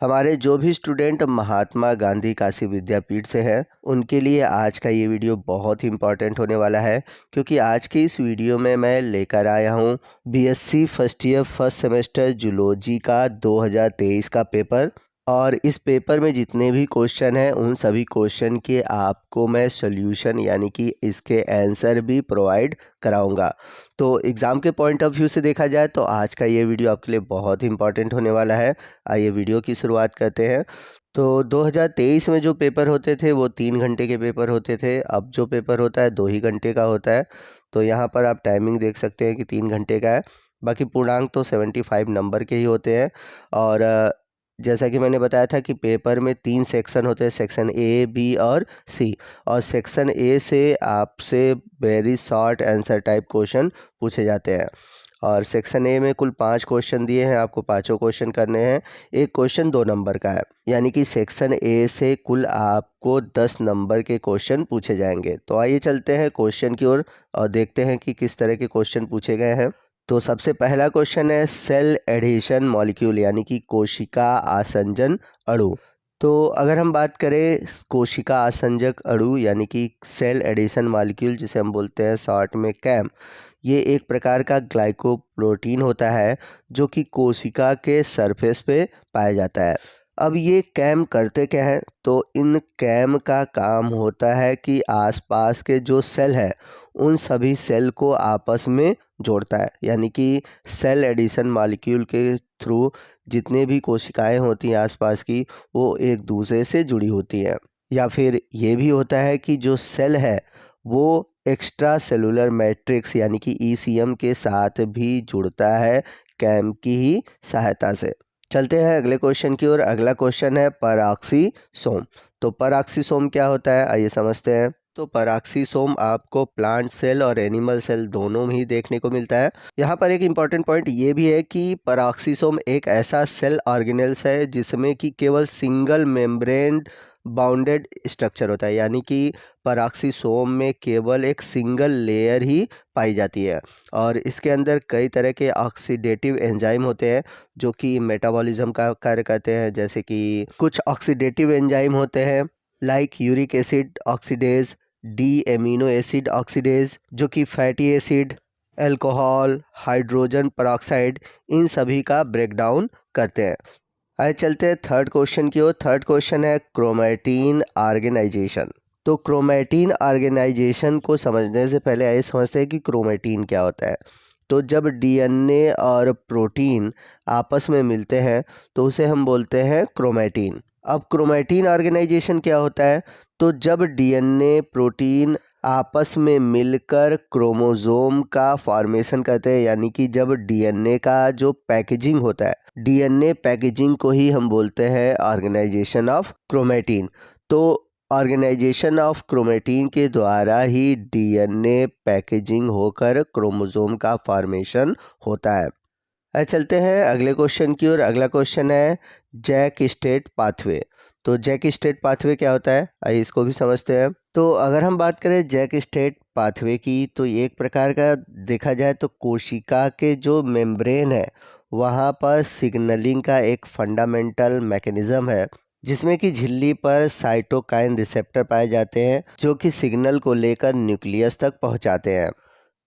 हमारे जो भी स्टूडेंट महात्मा गांधी काशी विद्यापीठ से हैं उनके लिए आज का ये वीडियो बहुत ही इम्पॉर्टेंट होने वाला है, क्योंकि आज की इस वीडियो में मैं लेकर आया हूँ BSc first year first semester zoology का 2023 का पेपर। और इस पेपर में जितने भी क्वेश्चन हैं उन सभी क्वेश्चन के आपको मैं सॉल्यूशन यानी कि इसके आंसर भी प्रोवाइड कराऊंगा। तो एग्ज़ाम के पॉइंट ऑफ व्यू से देखा जाए तो आज का ये वीडियो आपके लिए बहुत ही इंपॉर्टेंट होने वाला है। आइए वीडियो की शुरुआत करते हैं। तो 2023 में जो पेपर होते थे वो 3 घंटे के पेपर होते थे, अब जो पेपर होता है 2 ही घंटे का होता है। तो यहाँ पर आप टाइमिंग देख सकते हैं कि 3 घंटे का है। बाकी पूर्णांक तो 75 नंबर के ही होते हैं। और जैसा कि मैंने बताया था कि पेपर में 3 सेक्शन होते हैं, सेक्शन ए, बी और सी। और सेक्शन ए से आपसे very short answer type question पूछे जाते हैं। और सेक्शन ए में कुल 5 क्वेश्चन दिए हैं, आपको पाँचों क्वेश्चन करने हैं। एक क्वेश्चन 2 नंबर का है, यानी कि सेक्शन ए से कुल आपको 10 नंबर के क्वेश्चन पूछे जाएंगे। तो आइए चलते हैं क्वेश्चन की ओर और देखते हैं कि किस तरह के क्वेश्चन पूछे गए हैं। तो सबसे पहला क्वेश्चन है सेल एडिशन मॉलिक्यूल, यानी कि कोशिका आसंजन अणु। तो अगर हम बात करें कोशिका आसंजक अणु यानी कि सेल एडिशन मॉलिक्यूल, जिसे हम बोलते हैं शॉर्ट में कैम, ये एक प्रकार का ग्लाइकोप्रोटीन होता है जो कि कोशिका के सरफेस पे पाया जाता है। अब ये कैम करते क्या है, तो इन कैम का काम होता है कि आसपास के जो सेल है उन सभी सेल को आपस में जोड़ता है, यानी कि सेल एडिशन मॉलिक्यूल के थ्रू जितने भी कोशिकाएं होती हैं आसपास की वो एक दूसरे से जुड़ी होती हैं। या फिर ये भी होता है कि जो सेल है वो एक्स्ट्रा सेलुलर मैट्रिक्स यानी कि ईसीएम के साथ भी जुड़ता है कैम की ही सहायता से। चलते हैं अगले क्वेश्चन की ओर। अगला क्वेश्चन है पराक्सीसोम। तो पराक्सीसोम क्या होता है, आइए समझते हैं। तो पराक्सीसोम आपको प्लांट सेल और एनिमल सेल दोनों में ही देखने को मिलता है। यहाँ पर एक इम्पॉर्टेंट पॉइंट ये भी है कि पराक्सीसोम एक ऐसा सेल ऑर्गेनेल्स है जिसमें कि केवल सिंगल मेम्ब्रेन बाउंडेड स्ट्रक्चर होता है, यानी कि पराक्सीसोम में केवल एक सिंगल लेयर ही पाई जाती है। और इसके अंदर कई तरह के ऑक्सीडेटिव एंजाइम होते हैं जो कि मेटाबॉलिज्म का कार्य करते हैं। जैसे कि कुछ ऑक्सीडेटिव एंजाइम होते हैं like uric acid oxidase, D amino acid oxidase, जो कि fatty acid, alcohol, hydrogen peroxide, इन सभी का ब्रेकडाउन करते हैं। आइए चलते हैं थर्ड क्वेश्चन की ओर। थर्ड क्वेश्चन है क्रोमैटिन ऑर्गेनाइजेशन। तो क्रोमैटिन ऑर्गेनाइजेशन को समझने से पहले आइए समझते हैं कि क्रोमैटिन क्या होता है। तो जब डीएनए और प्रोटीन आपस में मिलते हैं तो उसे हम बोलते हैं क्रोमैटिन। अब क्रोमैटिन ऑर्गेनाइजेशन क्या होता है, तो जब डीएनए प्रोटीन आपस में मिलकर क्रोमोसोम का फॉर्मेशन करते हैं, यानी कि जब डीएनए का जो पैकेजिंग होता है, डीएनए पैकेजिंग को ही हम बोलते हैं ऑर्गेनाइजेशन ऑफ क्रोमैटिन। तो ऑर्गेनाइजेशन ऑफ क्रोमैटिन के द्वारा ही डीएनए पैकेजिंग होकर क्रोमोसोम का फॉर्मेशन होता है। चलते हैं अगले क्वेश्चन की ओर। अगला क्वेश्चन है जैक स्टेट पाथवे। तो जैक स्टेट पाथवे क्या होता है, आइए इसको भी समझते हैं। तो अगर हम बात करें जैक स्टेट पाथवे की, तो ये एक प्रकार का देखा जाए तो कोशिका के जो मेम्ब्रेन है वहाँ पर सिग्नलिंग का एक फंडामेंटल मैकेनिज्म है, जिसमें कि झिल्ली पर साइटोकाइन रिसेप्टर पाए जाते हैं जो कि सिग्नल को लेकर न्यूक्लियस तक पहुंचाते हैं।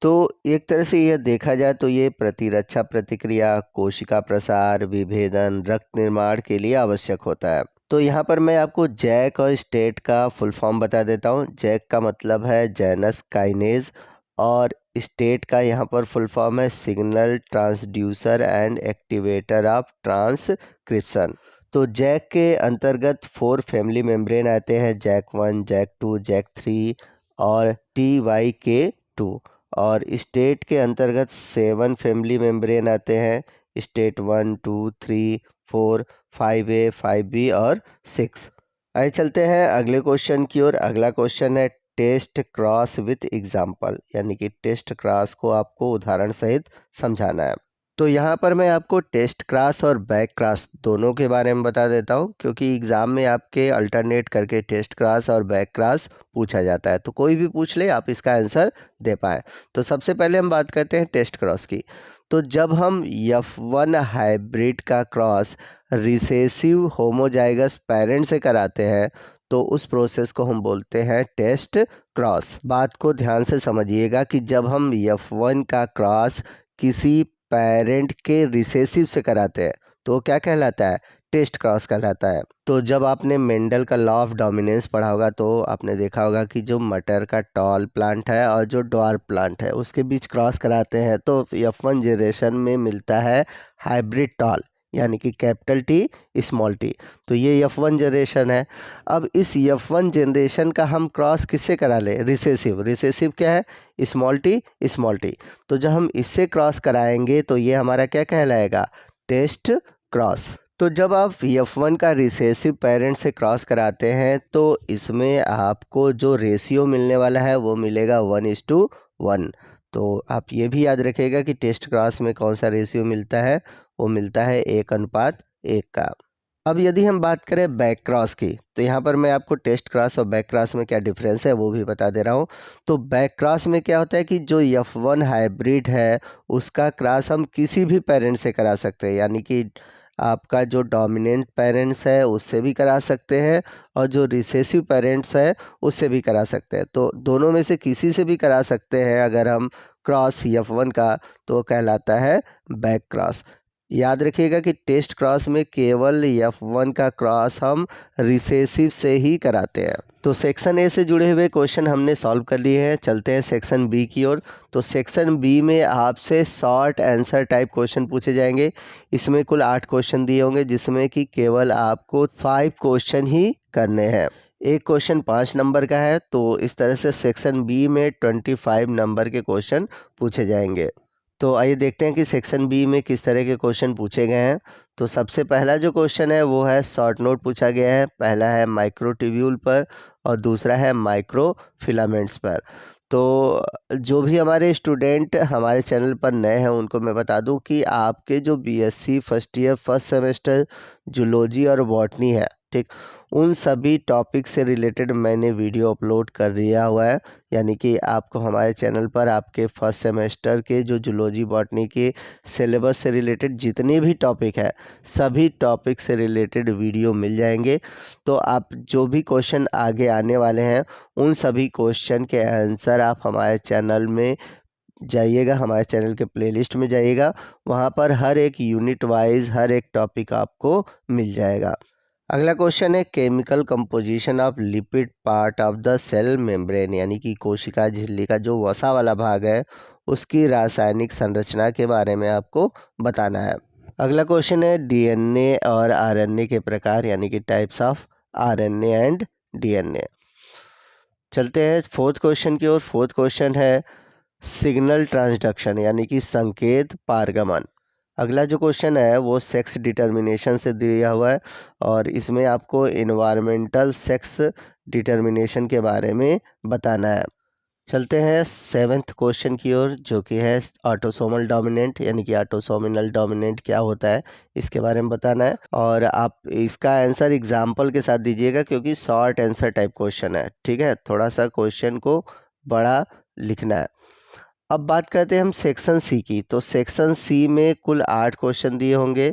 तो एक तरह से यह देखा जाए तो ये प्रतिरक्षा प्रतिक्रिया, कोशिका प्रसार, विभेदन, रक्त निर्माण के लिए आवश्यक होता है। तो यहाँ पर मैं आपको जैक और स्टेट का फुल फॉर्म बता देता हूँ। जैक का मतलब है जैनस काइनेज और स्टेट का यहाँ पर फुल फॉर्म है signal transducer and activator of transcription. तो जैक के अंतर्गत 4 फैमिली मेम्ब्रेन आते हैं, जैक 1, जैक 2, जैक 3 और TYK2। और स्टेट के अंतर्गत 7 फैमिली मेम्ब्रेन आते हैं, स्टेट 1, 2, 3, 4, 5A, 5B और 6। आइए चलते हैं अगले क्वेश्चन की ओर। अगला क्वेश्चन है टेस्ट क्रॉस विथ एग्जाम्पल, यानी कि टेस्ट क्रॉस को आपको उदाहरण सहित समझाना है। तो यहाँ पर मैं आपको टेस्ट क्रॉस और बैक क्रॉस दोनों के बारे में बता देता हूँ, क्योंकि एग्ज़ाम में आपके अल्टरनेट करके टेस्ट क्रॉस और बैक क्रॉस पूछा जाता है। तो कोई भी पूछ ले आप इसका आंसर दे पाए। तो सबसे पहले हम बात करते हैं टेस्ट क्रॉस की। तो जब हम F1 हाइब्रिड का क्रॉस रिसेसिव होमोजाइगस पेरेंट से कराते हैं तो उस प्रोसेस को हम बोलते हैं टेस्ट क्रॉस। बात को ध्यान से समझिएगा कि जब हम F1 का क्रॉस किसी पेरेंट के रिसेसिव से कराते हैं तो क्या कहलाता है? टेस्ट क्रॉस कहलाता है। तो जब आपने मेंडल का लॉ ऑफ डोमिनेंस पढ़ा होगा तो आपने देखा होगा कि जो मटर का टॉल प्लांट है और जो ड्वार्फ प्लांट है उसके बीच क्रॉस कराते हैं तो F1 जनरेशन में मिलता है हाइब्रिड टॉल, यानी कि कैपिटल टी स्मॉल टी। तो ये F1 जनरेशन है। अब इस F1 जनरेशन का हम क्रॉस किससे करा लें? रिसेसिव। रिसेसिव क्या है? Small T small T. तो जब हम इससे क्रॉस कराएंगे तो ये हमारा क्या कहलाएगा? Test cross. तो जब आप F1 का रिसेसिव पेरेंट से क्रॉस कराते हैं तो इसमें आपको जो रेशियो मिलने वाला है वो मिलेगा 1:1। तो आप ये भी याद रखिएगा कि टेस्ट क्रॉस में कौन सा रेशियो मिलता है, वो मिलता है 1:1 का। अब यदि हम बात करें बैक क्रॉस की तो यहाँ पर मैं आपको टेस्ट क्रॉस और बैक क्रॉस में क्या डिफरेंस है वो भी बता दे रहा हूँ। तो बैक क्रॉस में क्या होता है कि जो F1 हाइब्रिड है उसका क्रॉस हम किसी भी पेरेंट से करा सकते हैं, यानी कि आपका जो डोमिनेंट पेरेंट्स है उससे भी करा सकते हैं और जो रिसेसिव पेरेंट्स है उससे भी करा सकते हैं। तो दोनों में से किसी से भी करा सकते हैं अगर हम क्रॉस F1 का, तो कहलाता है बैक क्रॉस। याद रखिएगा कि टेस्ट क्रॉस में केवल F1 का क्रॉस हम रिसेसिव से ही कराते हैं। तो सेक्शन ए से जुड़े हुए क्वेश्चन हमने सॉल्व कर लिए हैं। चलते हैं सेक्शन बी की ओर। तो सेक्शन बी में आपसे शॉर्ट आंसर टाइप क्वेश्चन पूछे जाएंगे। इसमें कुल 8 क्वेश्चन दिए होंगे जिसमें कि केवल आपको 5 क्वेश्चन ही करने हैं। एक क्वेश्चन 5 नंबर का है, तो इस तरह से सेक्शन बी में 25 नंबर के क्वेश्चन पूछे जाएंगे। तो आइए देखते हैं कि सेक्शन बी में किस तरह के क्वेश्चन पूछे गए हैं। तो सबसे पहला जो क्वेश्चन है वो है शॉर्ट नोट पूछा गया है। पहला है माइक्रोट्यूब्यूल पर और दूसरा है माइक्रो फिलामेंट्स पर। तो जो भी हमारे स्टूडेंट हमारे चैनल पर नए हैं उनको मैं बता दूं कि आपके जो BSc first year first semester zoology और बॉटनी है, ठीक, उन सभी टॉपिक से रिलेटेड मैंने वीडियो अपलोड कर दिया हुआ है। यानी कि आपको हमारे चैनल पर आपके फर्स्ट सेमेस्टर के जो जूलॉजी बॉटनी के सिलेबस से रिलेटेड जितने भी टॉपिक है सभी टॉपिक से रिलेटेड वीडियो मिल जाएंगे। तो आप जो भी क्वेश्चन आगे आने वाले हैं उन सभी क्वेश्चन के आंसर आप हमारे चैनल में जाइएगा, हमारे चैनल के प्लेलिस्ट में जाइएगा, वहाँ पर हर एक यूनिट वाइज हर एक टॉपिक आपको मिल जाएगा। अगला क्वेश्चन है chemical composition of lipid part of the cell membrane, यानी कि कोशिका झिल्ली का जो वसा वाला भाग है उसकी रासायनिक संरचना के बारे में आपको बताना है। अगला क्वेश्चन है डीएनए और आरएनए के प्रकार, यानी कि types of RNA and DNA. चलते हैं फोर्थ क्वेश्चन की ओर। फोर्थ क्वेश्चन है सिग्नल ट्रांसडक्शन, यानी कि संकेत पारगमन। अगला जो क्वेश्चन है वो सेक्स डिटर्मिनेशन से दिया हुआ है और इसमें आपको इन्वायरमेंटल सेक्स डिटर्मिनेशन के बारे में बताना है। चलते हैं सेवेंथ क्वेश्चन की ओर जो कि है ऑटोसोमल डोमिनेंट, यानी कि ऑटोसोमिनल डोमिनेंट क्या होता है इसके बारे में बताना है। और आप इसका आंसर एग्जाम्पल के साथ दीजिएगा क्योंकि शॉर्ट आंसर टाइप क्वेश्चन है, ठीक है, थोड़ा सा क्वेश्चन को बड़ा लिखना है। अब बात करते हैं हम सेक्शन सी की। तो सेक्शन सी में कुल 8 क्वेश्चन दिए होंगे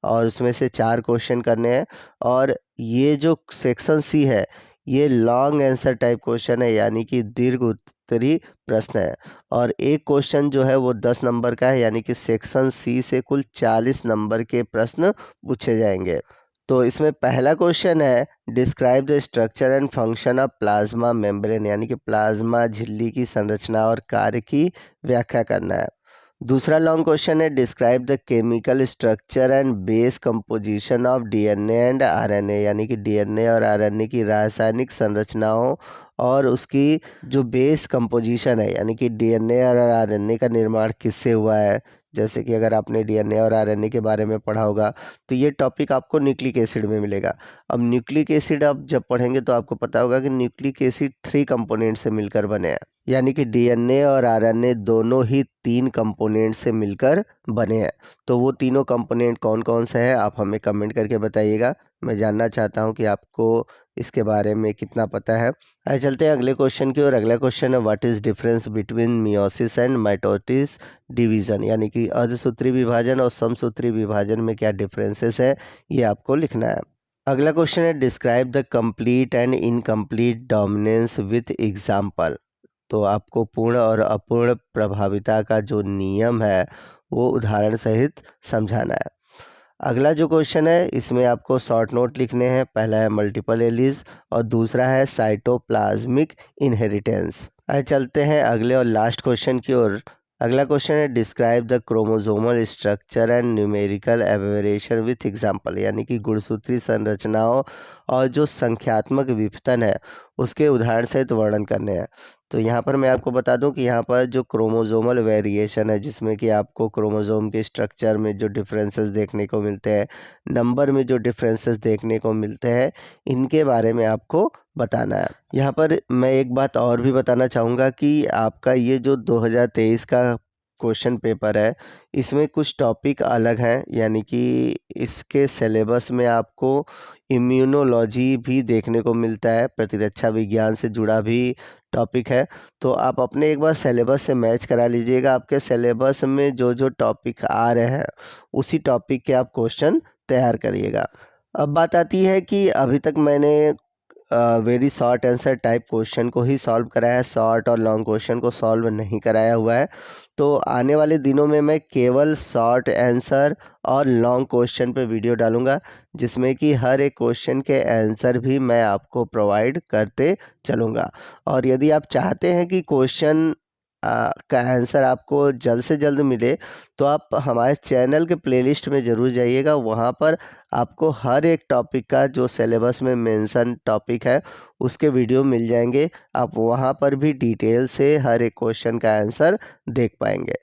और उसमें से 4 क्वेश्चन करने हैं। और ये जो सेक्शन सी है ये लॉन्ग आंसर टाइप क्वेश्चन है, यानी कि दीर्घ उत्तरी प्रश्न है। और एक क्वेश्चन जो है वो 10 नंबर का है, यानी कि सेक्शन सी से कुल 40 नंबर के प्रश्न पूछे जाएंगे। तो इसमें पहला क्वेश्चन है describe the structure and function of plasma membrane, यानी कि प्लाज्मा झिल्ली की संरचना और कार्य की व्याख्या करना है। दूसरा लॉन्ग क्वेश्चन है describe the chemical structure and base composition of DNA and RNA, यानी कि डीएनए और आरएनए की रासायनिक संरचनाओं और उसकी जो बेस कंपोजिशन है, यानी कि डीएनए और आरएनए का निर्माण किससे हुआ है। जैसे कि अगर आपने डीएनए और आरएनए के बारे में पढ़ा होगा तो ये टॉपिक आपको न्यूक्लिक एसिड में मिलेगा। अब न्यूक्लिक एसिड आप जब पढ़ेंगे तो आपको पता होगा कि न्यूक्लिक एसिड 3 कंपोनेंट से मिलकर बने हैं, यानी कि डीएनए और आरएनए दोनों ही 3 कंपोनेंट से मिलकर बने हैं। तो वो तीनों कंपोनेंट कौन कौन से हैं, आप हमें कमेंट करके बताइएगा। मैं जानना चाहता हूँ कि आपको इसके बारे में कितना पता है। आइए चलते हैं अगले क्वेश्चन की ओर। अगला क्वेश्चन है, what is difference between meiosis and mitosis division, यानी कि अर्धसूत्री विभाजन और समसूत्री विभाजन में क्या डिफरेंसेस है, ये आपको लिखना है। अगला क्वेश्चन है, describe the complete and incomplete dominance with example. तो आपको पूर्ण और अपूर्ण प्रभाविता का जो नियम है वो उदाहरण सहित समझाना है। अगला जो क्वेश्चन है इसमें आपको शॉर्ट नोट लिखने हैं। पहला है मल्टीपल एलीज और दूसरा है साइटोप्लाज्मिक इनहेरिटेंस। आइए चलते हैं अगले और लास्ट क्वेश्चन की ओर। अगला क्वेश्चन है, describe the chromosomal structure and numerical aberration with example, यानी कि गुणसूत्री संरचनाओं और जो संख्यात्मक विपतन है उसके उदाहरण सहित वर्णन करने हैं। तो यहाँ पर मैं आपको बता दूं कि यहाँ पर जो क्रोमोसोमल वेरिएशन है, जिसमें कि आपको क्रोमोसोम के स्ट्रक्चर में जो डिफरेंसेस देखने को मिलते हैं, नंबर में जो डिफरेंसेस देखने को मिलते हैं, इनके बारे में आपको बताना है। यहाँ पर मैं एक बात और भी बताना चाहूँगा कि आपका ये जो 2023 का क्वेश्चन पेपर है, इसमें कुछ टॉपिक अलग हैं, यानी कि इसके सिलेबस में आपको इम्यूनोलॉजी भी देखने को मिलता है, प्रतिरक्षा विज्ञान से जुड़ा भी टॉपिक है। तो आप अपने एक बार सिलेबस से मैच करा लीजिएगा। आपके सिलेबस में जो जो टॉपिक आ रहे हैं उसी टॉपिक के आप क्वेश्चन तैयार करिएगा। अब बात आती है कि अभी तक मैंने very short answer type question को ही सॉल्व कराया है, शॉर्ट और लॉन्ग क्वेश्चन को सॉल्व नहीं कराया हुआ है। तो आने वाले दिनों में मैं केवल शॉर्ट आंसर और लॉन्ग क्वेश्चन पे वीडियो डालूंगा, जिसमें कि हर एक क्वेश्चन के आंसर भी मैं आपको प्रोवाइड करते चलूँगा। और यदि आप चाहते हैं कि क्वेश्चन का आंसर आपको जल्द से जल्द मिले, तो आप हमारे चैनल के प्लेलिस्ट में ज़रूर जाइएगा। वहाँ पर आपको हर एक टॉपिक का जो सिलेबस में मेंशन टॉपिक है उसके वीडियो मिल जाएंगे। आप वहाँ पर भी डिटेल से हर एक क्वेश्चन का आंसर देख पाएंगे।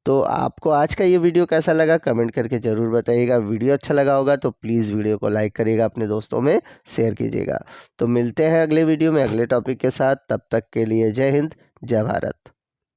तो आपको आज का ये वीडियो कैसा लगा कमेंट करके ज़रूर बताइएगा। वीडियो अच्छा लगा होगा तो प्लीज़ वीडियो को लाइक करिएगा, अपने दोस्तों में शेयर कीजिएगा। तो मिलते हैं अगले वीडियो में अगले टॉपिक के साथ। तब तक के लिए जय हिंद, जय भारत।